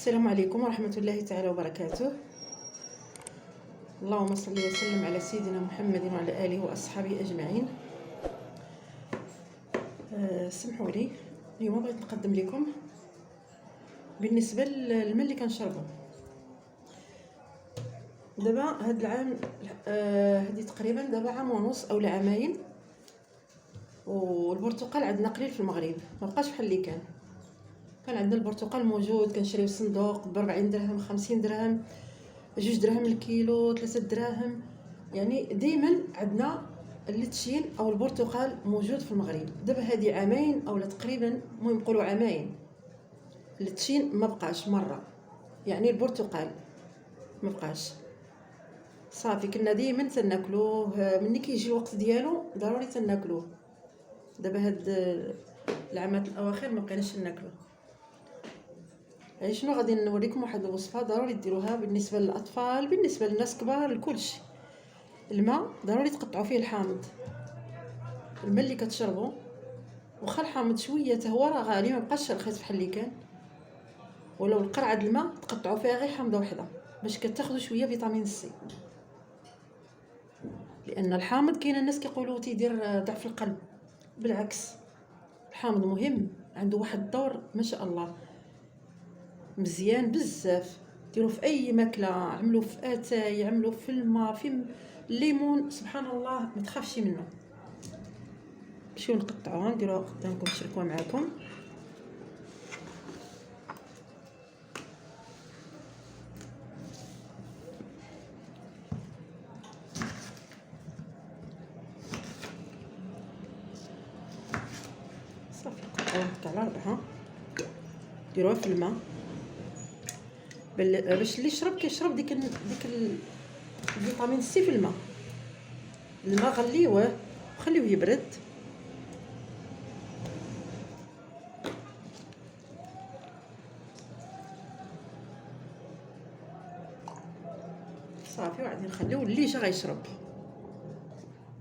السلام عليكم ورحمة الله تعالى وبركاته. اللهم صل وسلم على سيدنا محمد وعلى آله وأصحابه أجمعين. سمحوا لي، اليوم بغيت نقدم لكم بالنسبة للماء اللي كنشربو. دابا هاد العام هادي تقريبا دابا عام ونص أو عامين، والبرتقال عندنا قليل في المغرب، مبقاش بحال اللي كان عندنا البرتقال موجود، كنشريو الصندوق ب40 درهم 50 درهم 2 دراهم الكيلو 3 دراهم، يعني ديما عندنا اللتشين او البرتقال موجود في المغرب. دابا هذه عامين او تقريبا، المهم نقولوا عامين، اللتشين ما بقاش مره، يعني البرتقال ما بقاش صافي. كنا ديما تناكلوه ملي كيجي الوقت ديالو ضروري تناكلوه. دابا هاد العامات الاواخر ما بقيناش ناكلوه. شنو غادي نوريكم واحد الوصفه ضروري ديروها بالنسبه للاطفال، بالنسبه للناس كبار، لكلشي. الماء ضروري تقطعوا فيه الحامض، الماء اللي كتشربوا واخا الحامض شويه حتى هو راه غالي، ما بقاش رخيص بحال اللي كان. ولو القرعه د الماء تقطعوا فيها غير حامضه وحده باش كتاخذوا شويه فيتامين سي، لان الحامض كاين الناس كيقولوا تيدير ضعف القلب. بالعكس، الحامض مهم، عنده واحد الدور ما شاء الله مزيان بزاف. ديروه في اي ماكله، عملوه في اتاي، عملوه في الماء، في الليمون، سبحان الله ما تخافش منه. نمشيو نقطعوها، نديروها قدامكم نشاركوها معكم. صافي نقطعوها على 4، ديروها في الماء باش اللي يشرب كيشرب ديك الفيتامين سي في الماء. الماء غليوه وخليوه يبرد. صافي وغادي نخليو اللي جا غيشرب.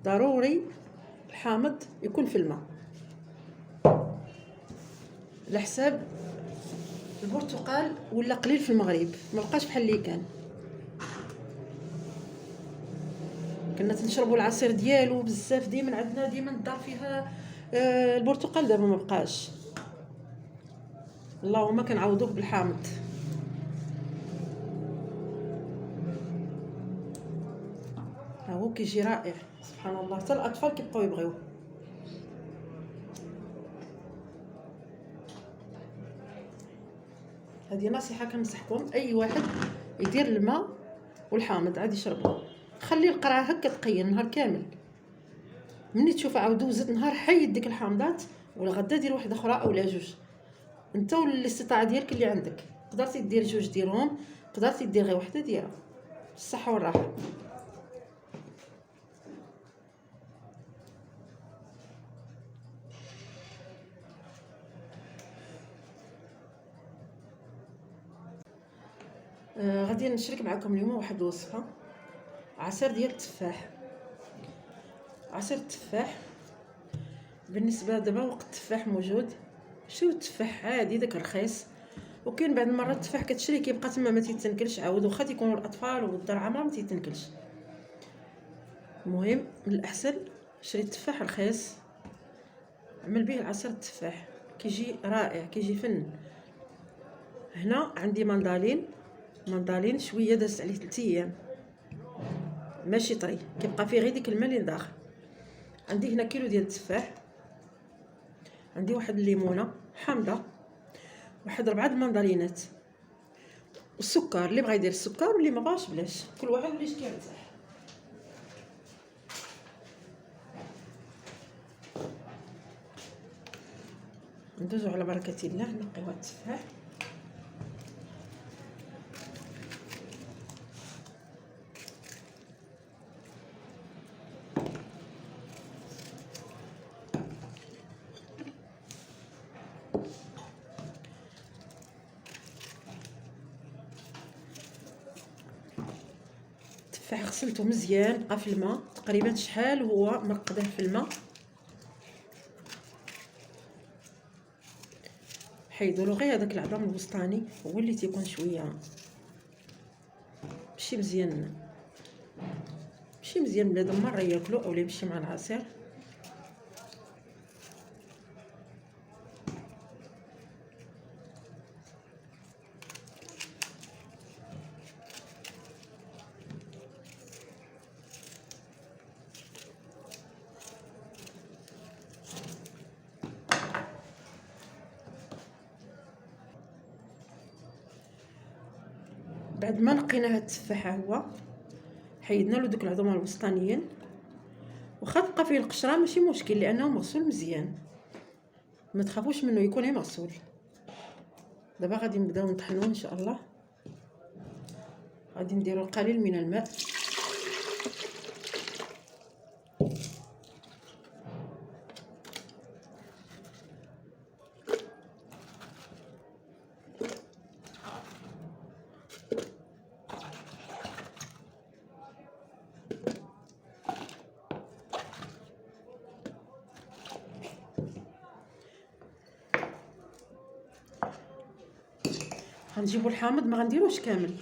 ضروري الحامض يكون في الماء على حساب البرتقال، ولا قليل في المغرب، ما بقاش بحال اللي كنا تنشربوا العصير ديالو بزاف. ديما عندنا ديما الدار فيها البرتقال، دابا ما بقاش. اللهم كنعوضوه بالحامض. ها هو كيجي رائع سبحان الله، حتى الاطفال كيبقاو يبغيوه. هذه نصيحه كنصحكم، اي واحد يدير الماء والحامض عاد يشربوا. خلي القرعه هكا تقيل نهار كامل، مني تشوف عاود وزد نهار حيد ديك الحامضات، ولا غدا دير واحده اخرى اولا جوج. انت والاستطاعه ديالك اللي عندك، قدرتي دير جوج ديرهم، قدرتي دير غير وحده ديرها، بالصحه والراحه. غادي نشارك معكم اليوم واحد الوصفه، عصير ديال التفاح. عصير التفاح بالنسبه دابا وقت التفاح موجود، شو التفاح عادي داك رخيص، وكاين بعض المرات التفاح كتشري كيبقى تما ما تيتنكلش، عاود واخا تيكونوا الاطفال والدار عامره ما تيتنكلش. المهم من الاحسن شري التفاح رخيص، عمل به العصير التفاح، كيجي رائع، كيجي فن. هنا عندي مندالين شويه دازت عليه 3 ايام، ماشي طري، كيبقى فيه غير ديك الماء اللي داخل. عندي هنا كيلو ديال التفاح، عندي واحد الليمونه حامضه، واحد 4 المندالينات، والسكر. اللي بغى يدير السكر واللي ما بغاش بلاش، كل واحد اللي كيرتاح. ندوزو على بركه الله، نقيو التفاح. التفاح غسلته مزيان، بقى في الماء تقريبا شحال هو مرقده في الماء، حيدوا له غير هذاك العظم الوسطاني، هو اللي تيكون شويه ماشي مزيان، ماشي مزيان بنادم مره ياكلو اولا يمشي مع العصير. بعد ما نقينا هاد التفاح هو حيدنا له دوك العظام الوسطانيين، واخا تبقى فيه القشره ماشي مشكل لانه مغسول مزيان، ما تخافوش منه يكون غير مغسول. دابا غادي نبداو نطحنوه ان شاء الله. غادي نديرو القليل من الماء، غنجيبو الحامض ما غنديروش كامل،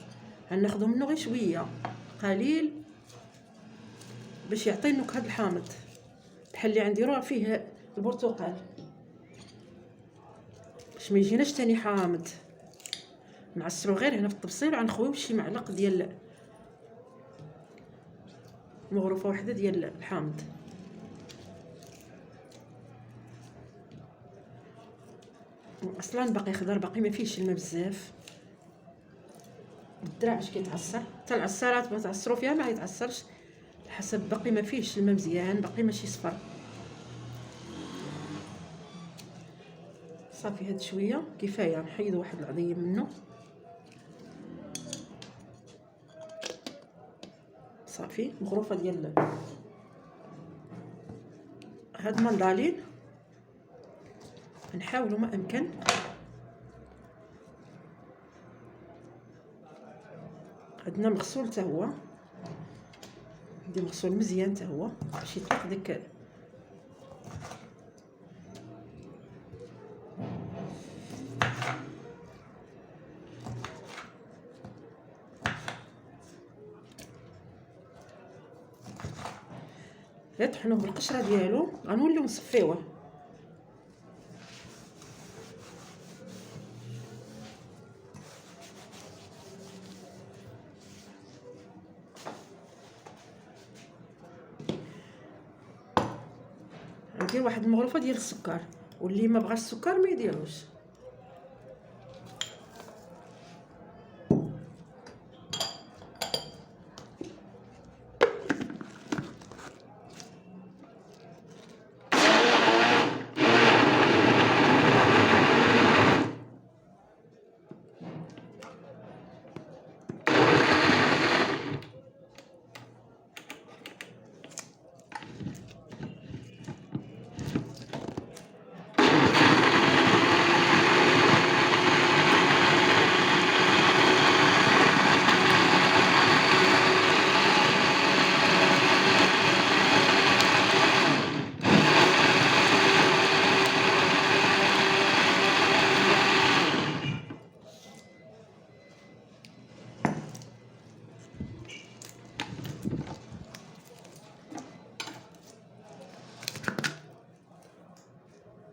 غناخدو منه غير شويه قليل باش يعطي النكهه الحامض، بحال اللي غنديروه فيه البرتقال باش ما يجيناش تاني حامض. نعصرو غير هنا في الطبسيل وغنخويو شي معلق ديال مغروفه واحده ديال الحامض. اصلا باقي خضر، باقي ما فيهش الماء بزاف، الدراع باش كيتعصر، حتى العصارات ما تعصروا فيها ما غيتعصرش حسب، باقي ما فيهش الماء مزيان، باقي ماشي صفر. صافي هاد شويه كفايه، نحيدو واحد العظيم منه. صافي مغروفه ديال هاد المندالين نحاولوا ما امكن عندنا مغسول حتى هو، ندير مغسول مزيان حتى هو باش يطلق ديك يطحنوه بالقشره ديالو. غنوليو نصفيوه، ندير واحد المغرفه ديال السكر، واللي ما بغاش السكر ما يديروش.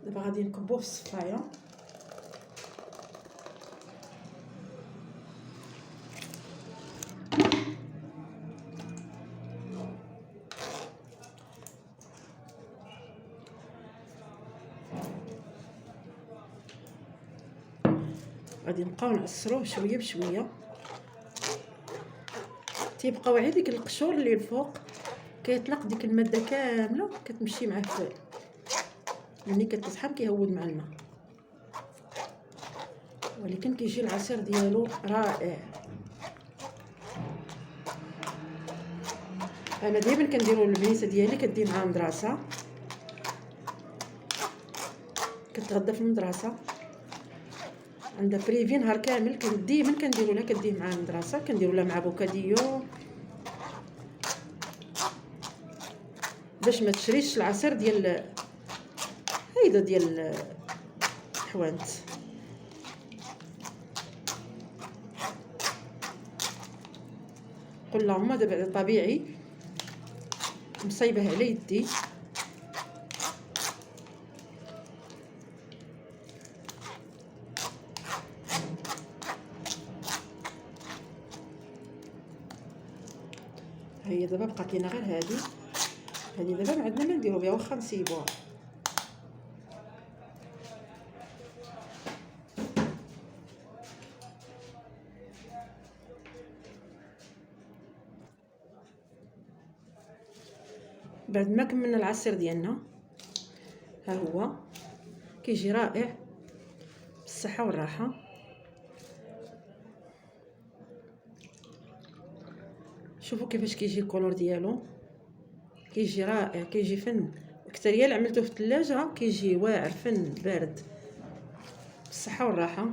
دابا غادي نكبوه في الصفايه. غادي نبقاو نعصروه شويه بشويه، تيبقاو غير ديك القشور اللي الفوق كيطلق ديك الماده كامله كتمشي معاه في ملي كتطحن كيهود مع الماء، ولكن كيجي العصير ديالو رائع. انا دائما كنديروا البنيته ديالي كدي مع المدرسه، كتغدى في المدرسه عندها بريفي نهار كامل، ديما كنديروا لها كديه مع المدرسه، كنديروا لها مع بوكاديو باش ما تشريش العصير ديال هيدا ديال الحوانت. قل لهم دابا طبيعي مصايبه على يدي. هي دابا بقات لينا غير هذه دابا ما عندنا ما نديرو بها، واخا نسيبوها. بعد ما كملنا العصير ديالنا، ها هو كيجي رائع بالصحه والراحه. شوفوا كيفاش كيجي الكولور ديالو، كيجي رائع، كيجي فن. اكثريه اللي عملته في الثلاجه كيجي واعر فن بارد بالصحه والراحه.